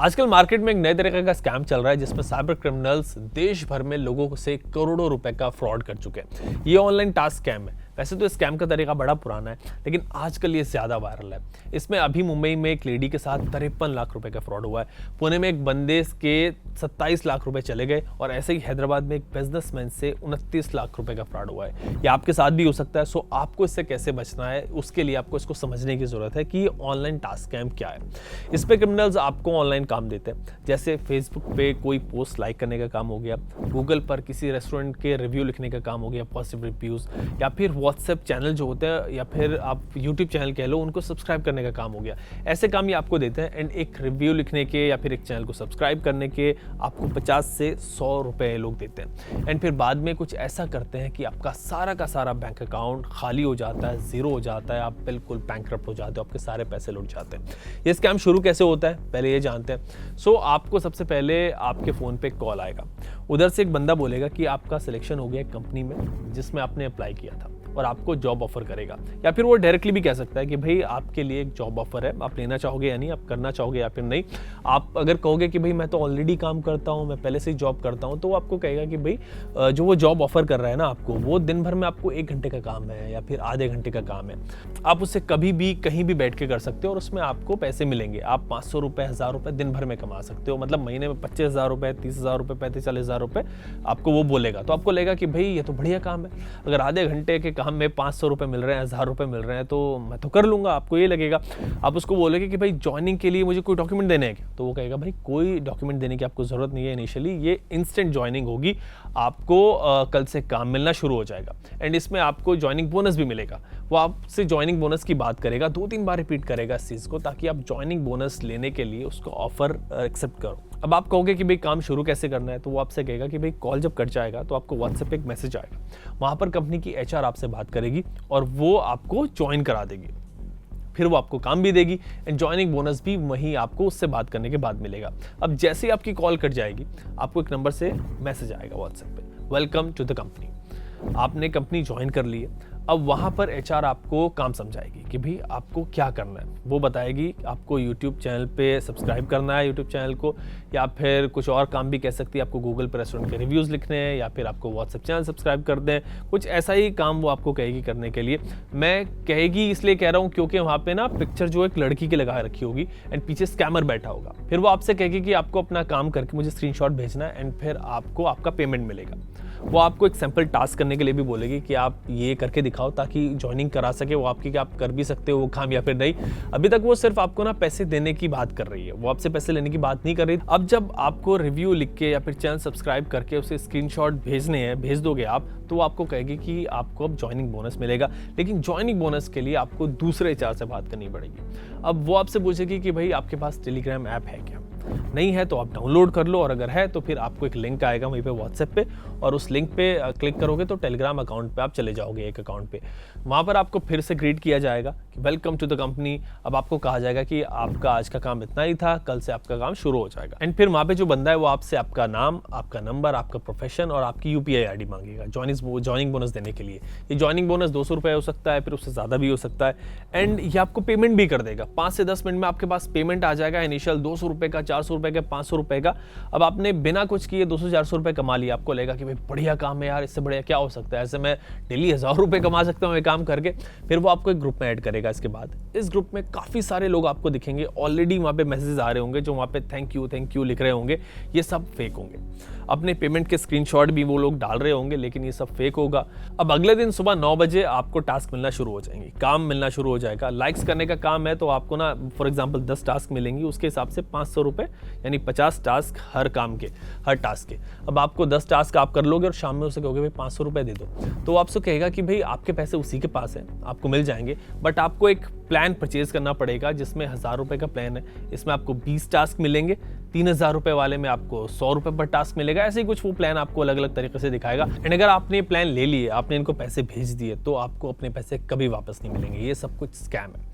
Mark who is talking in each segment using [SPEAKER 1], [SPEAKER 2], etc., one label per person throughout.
[SPEAKER 1] आजकल मार्केट में एक नए तरीके का स्कैम चल रहा है जिसमें साइबर क्रिमिनल्स देश भर में लोगों से करोड़ों रुपए का फ्रॉड कर चुके हैं। ये ऑनलाइन टास्क स्कैम है। वैसे तो स्कैम का तरीका बड़ा पुराना है, लेकिन आजकल ये ज्यादा वायरल है। इसमें अभी मुंबई में एक लेडी के साथ 53 लाख रुपए का फ्रॉड हुआ है। पुणे में एक बंदे के 27 लाख रुपए चले गए और ऐसे ही हैदराबाद में एक बिजनेसमैन से 29 लाख रुपए का फ्रॉड हुआ है। ये आपके साथ भी हो सकता है। सो आपको इससे कैसे बचना है, उसके लिए आपको इसको समझने की जरूरत है कि ऑनलाइन टास्क स्कैम क्या है। इस पे क्रिमिनल्स आपको ऑनलाइन काम देते हैं, जैसे फेसबुक पे कोई पोस्ट लाइक करने का काम हो गया, गूगल पर किसी रेस्टोरेंट के रिव्यू लिखने का काम हो गया, पॉजिटिव रिव्यूज, या फिर व्हाट्सएप चैनल जो होते हैं या फिर आप यूट्यूब चैनल कह लो, उनको सब्सक्राइब करने का काम हो गया। ऐसे काम ये आपको देते हैं एंड एक रिव्यू लिखने के या फिर एक चैनल को सब्सक्राइब करने के आपको 50 से 100 रुपए लोग देते हैं। एंड फिर बाद में कुछ ऐसा करते हैं कि आपका सारा का सारा बैंक अकाउंट खाली हो जाता है, जीरो हो जाता है, आप बिल्कुल बैंकरप्ट हो जाते हो, आपके सारे पैसे लुट जाते हैं। ये स्कैम शुरू कैसे होता है पहले ये जानते हैं। सो आपको सबसे पहले आपके फ़ोन पे कॉल आएगा, उधर से एक बंदा बोलेगा कि आपका सिलेक्शन हो गया एक कंपनी में जिसमें आपने अप्लाई किया था और आपको जॉब ऑफर करेगा। या फिर वो डायरेक्टली भी कह सकता है कि भाई आपके लिए एक जॉब ऑफर है, आप लेना चाहोगे या नहीं, आप करना चाहोगे या फिर नहीं। आप अगर कहोगे कि भाई मैं तो ऑलरेडी काम करता हूँ, मैं पहले से ही जॉब करता हूँ, तो वो आपको कहेगा कि भाई जो वो जॉब ऑफर कर रहा है ना आपको, वो दिन भर में आपको 1 घंटे का काम है या फिर आधे घंटे का काम है। आप उससे कभी भी कहीं भी बैठ के कर सकते हो और उसमें आपको पैसे मिलेंगे। आप 500 रुपये, 1000 रुपये दिन भर में कमा सकते हो। मतलब महीने में 25,000 रुपये, 30,000 रुपये, 35-40,000 रुपये आपको वो बोलेगा। तो आपको लगेगा कि भाई ये तो बढ़िया काम है। अगर आधे घंटे के काम में 500 रुपये मिल रहे हैं, 1000 रुपये मिल रहे हैं, तो मैं तो कर लूँगा। आपको ये लगेगा। आप उसको बोलोगे कि भाई ज्वाइनिंग के लिए मुझे कोई डॉक्यूमेंट देने हैं क्या, तो वो कहेगा भाई कोई डॉक्यूमेंट देने की आपको ज़रूरत नहीं है इनिशियली, ये इंस्टेंट ज्वाइनिंग होगी, आपको कल से काम मिलना शुरू हो जाएगा। एंड इसमें आपको ज्वाइनिंग बोनस भी मिलेगा। वो आपसे ज्वाइनिंग बोनस की बात करेगा, 2-3 बार रिपीट करेगा इस चीज़ को, ताकि आप ज्वाइनिंग बोनस लेने के लिए उसको ऑफर एक्सेप्ट करो। अब आप कहोगे कि भाई काम शुरू कैसे करना है, तो वो आपसे कहेगा कि भाई कॉल जब कट जाएगा तो आपको व्हाट्सएप पे एक मैसेज आएगा, वहाँ पर कंपनी की HR आपसे बात करेगी और वो आपको ज्वाइन करा देगी। फिर वो आपको काम भी देगी एंड ज्वाइनिंग बोनस भी वहीं आपको उससे बात करने के बाद मिलेगा। अब जैसे ही आपकी कॉल कट जाएगी, आपको एक नंबर से मैसेज आएगा व्हाट्सएप पे, वेलकम टू द कंपनी। आपने कंपनी ज्वाइन कर ली है। अब वहाँ पर HR आपको काम समझाएगी कि भाई आपको क्या करना है। वो बताएगी आपको यूट्यूब चैनल पे सब्सक्राइब करना है यूट्यूब चैनल को, या फिर कुछ और काम भी कह सकती है, आपको गूगल पर रेस्टोरेंट के रिव्यूज़ लिखने हैं, या फिर आपको व्हाट्सएप चैनल सब्सक्राइब कर दें। कुछ ऐसा ही काम वो आपको कहेगी करने के लिए। मैं कहेगी इसलिए कह रहा हूँ क्योंकि वहाँ पे ना पिक्चर जो एक लड़की की लगा रखी होगी एंड पीछे स्कैमर बैठा होगा। फिर वो आपसे कहेगी कि आपको अपना काम करके मुझे स्क्रीनशॉट भेजना है एंड फिर आपको आपका पेमेंट मिलेगा। वो आपको एक सैंपल टास्क करने के लिए भी बोलेगी कि आप ये करके दिखाओ ताकि ज्वाइनिंग करा सके वो आपकी, कि आप कर भी सकते हो वो काम या फिर नहीं। अभी तक वो सिर्फ आपको ना पैसे देने की बात कर रही है, वो आपसे पैसे लेने की बात नहीं कर रही। अब जब आपको रिव्यू लिख के या फिर चैनल सब्सक्राइब करके उसे स्क्रीनशॉट भेजने हैं, भेज दोगे आप, तो वो आपको कहेगी कि आपको अब ज्वाइनिंग बोनस मिलेगा। लेकिन ज्वाइनिंग बोनस के लिए आपको दूसरे HR से बात करनी पड़ेगी। अब वो आपसे पूछेगी कि भाई आपके पास टेलीग्राम ऐप है क्या, नहीं है तो आप डाउनलोड कर लो, और अगर है तो फिर आपको एक लिंक आएगा वहीं पे व्हाट्सएप पे, और उस लिंक पे क्लिक करोगे तो टेलीग्राम अकाउंट पे आप चले जाओगे, एक अकाउंट पे। वहाँ पर आपको फिर से ग्रीट किया जाएगा कि वेलकम टू द कंपनी। अब आपको कहा जाएगा कि आपका आज का काम इतना ही था, कल से आपका काम शुरू हो जाएगा। एंड फिर वहाँ पे जो बंदा है वो आपसे आपका नाम, आपका नंबर, आपका प्रोफेशन और आपकी UPI ID मांगेगा ज्वाइनिंग बोनस देने के लिए। ये ज्वाइनिंग बोनस 200 रुपये हो सकता है, फिर उससे ज़्यादा भी हो सकता है। एंड ये आपको पेमेंट भी कर देगा। 5 से 10 मिनट में आपके पास पेमेंट आ जाएगा। इनिशियल 200 रुपये का, 400 रुपये का, 500 रुपये का। अब आपने बिना कुछ किए 200-400 रुपये कमा लिया। आपको लगेगा कि भाई बढ़िया काम है यार, इससे बढ़िया क्या हो सकता है, ऐसे मैं डेली 1000 रुपये कमा सकता हूँ ये काम करके। फिर वो आपको एक ग्रुप में ऐड करेगा। इसके बाद इस ग्रुप में काफ़ी सारे लोग आपको दिखेंगे। ऑलरेडी वहाँ पे मैसेजेस आ रहे होंगे जो वहाँ पे थैंक यू लिख रहे होंगे। ये सब फेक होंगे। अपने पेमेंट के स्क्रीनशॉट भी वो लोग डाल रहे होंगे, लेकिन ये सब फेक होगा। अब अगले दिन सुबह 9 बजे आपको टास्क मिलना शुरू हो जाएंगे, काम मिलना शुरू हो जाएगा। लाइक्स करने का काम है तो आपको ना फॉर एग्जांपल 10 टास्क मिलेंगी, उसके हिसाब से 500 रुपये, यानी 50 टास्क हर काम के, हर टास्क के। अब आपको 10 टास्क आप कर लोगे और शाम में उसे कहोगे भाई 500 रुपये दे दो, तो आपसे कहेगा कि भाई आपके पैसे उसी के पास है, आपको मिल जाएंगे। बट आपको एक प्लान परचेज करना पड़ेगा जिसमें 1000 रुपये का प्लान है। इसमें आपको 20 टास्क मिलेंगे। 3000 रुपये वाले में आपको 100 रुपये पर टास्क मिलेगा। ऐसे ही कुछ वो प्लान आपको अलग अलग तरीके से दिखाएगा। एंड अगर आपने प्लान ले लिए, आपने इनको पैसे भेज दिए, तो आपको अपने पैसे कभी वापस नहीं मिलेंगे। ये सब कुछ स्कैम है।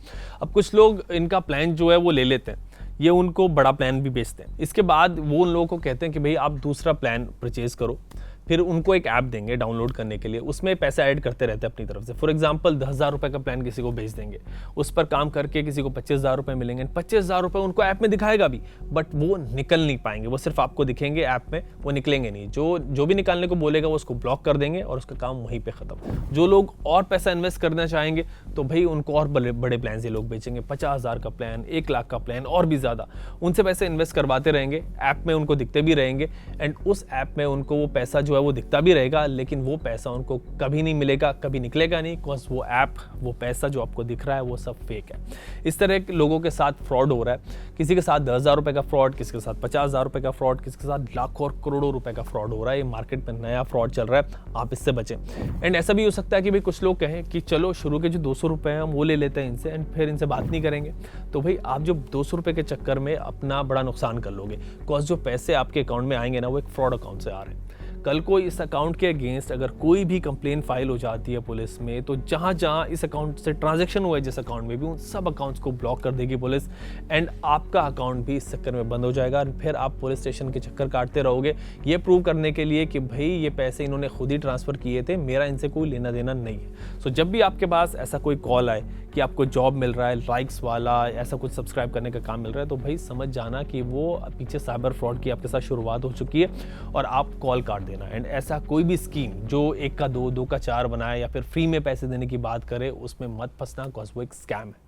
[SPEAKER 1] अब कुछ लोग इनका प्लान जो है वो ले लेते हैं, ये उनको बड़ा प्लान भी बेचते हैं। इसके बाद वो उन लोगों को कहते हैं कि भाई आप दूसरा प्लान परचेज करो, फिर उनको एक ऐप देंगे डाउनलोड करने के लिए, उसमें पैसे ऐड करते रहते हैं अपनी तरफ से। फॉर एग्जांपल 10,000 रुपये का प्लान किसी को भेज देंगे, उस पर काम करके किसी को 25,000 रुपये मिलेंगे। 25,000 रुपये उनको ऐप में दिखाएगा भी, बट वो निकल नहीं पाएंगे, वो सिर्फ आपको दिखेंगे ऐप में, वो निकलेंगे नहीं। जो भी निकालने को बोलेगा वो उसको ब्लॉक कर देंगे और उसका काम वहीं पे खत्म। जो लोग और पैसा इन्वेस्ट करना चाहेंगे तो भाई उनको और बड़े प्लान ये लोग बेचेंगे, 50,000 का प्लान, 1 लाख का प्लान और भी ज़्यादा। उनसे पैसे इन्वेस्ट करवाते रहेंगे, ऐप में उनको दिखते भी रहेंगे, एंड उस ऐप में उनको वो पैसा जो है वो दिखता भी रहेगा, लेकिन वो पैसा उनको कभी नहीं मिलेगा, कभी निकलेगा नहीं, बिकॉज वो ऐप, वो पैसा जो आपको दिख रहा है वो सब फेक है। इस तरह के लोगों के साथ फ्रॉड हो रहा है। किसी के साथ 10,000 रुपये का फ्रॉड, किसी के साथ 50,000 रुपये का फ्रॉड, किसी के साथ लाखों और करोड़ों रुपए का फ्रॉड हो रहा है। ये मार्केट में नया फ्रॉड चल रहा है, आप इससे बचें। एंड ऐसा भी हो सकता है कि भाई कुछ लोग कहें कि चलो शुरू के जो 200 रुपये हैं हम वो ले लेते हैं इनसे, एंड फिर इनसे बात नहीं करेंगे। तो भाई आप जो 200 रुपये के चक्कर में अपना बड़ा नुकसान कर लोगे, बिकॉज जो पैसे आपके अकाउंट में आएंगे ना वो एक फ्रॉड अकाउंट से आ रहे हैं। कल को इस अकाउंट के अगेंस्ट अगर कोई भी कंप्लेन फाइल हो जाती है पुलिस में, तो जहाँ जहाँ इस अकाउंट से ट्रांजैक्शन हुआ है जिस अकाउंट में भी, उन सब अकाउंट्स को ब्लॉक कर देगी पुलिस, एंड आपका अकाउंट भी इस चक्कर में बंद हो जाएगा। और फिर आप पुलिस स्टेशन के चक्कर काटते रहोगे ये प्रूव करने के लिए कि भाई ये पैसे इन्होंने खुद ही ट्रांसफ़र किए थे, मेरा इनसे कोई लेना देना नहीं है। सो जब भी आपके पास ऐसा कोई कॉल आए कि आपको जॉब मिल रहा है, लाइक्स वाला, ऐसा कुछ सब्सक्राइब करने का काम मिल रहा है, तो भाई समझ जाना कि वो पीछे साइबर फ्रॉड की आपके साथ शुरुआत हो चुकी है और आप कॉल काट देना। एंड ऐसा कोई भी स्कीम जो 1 का 2, 2 का 4 बनाए या फिर फ्री में पैसे देने की बात करे, उसमें मत फंसना, बिकॉज वो एक स्कैम है।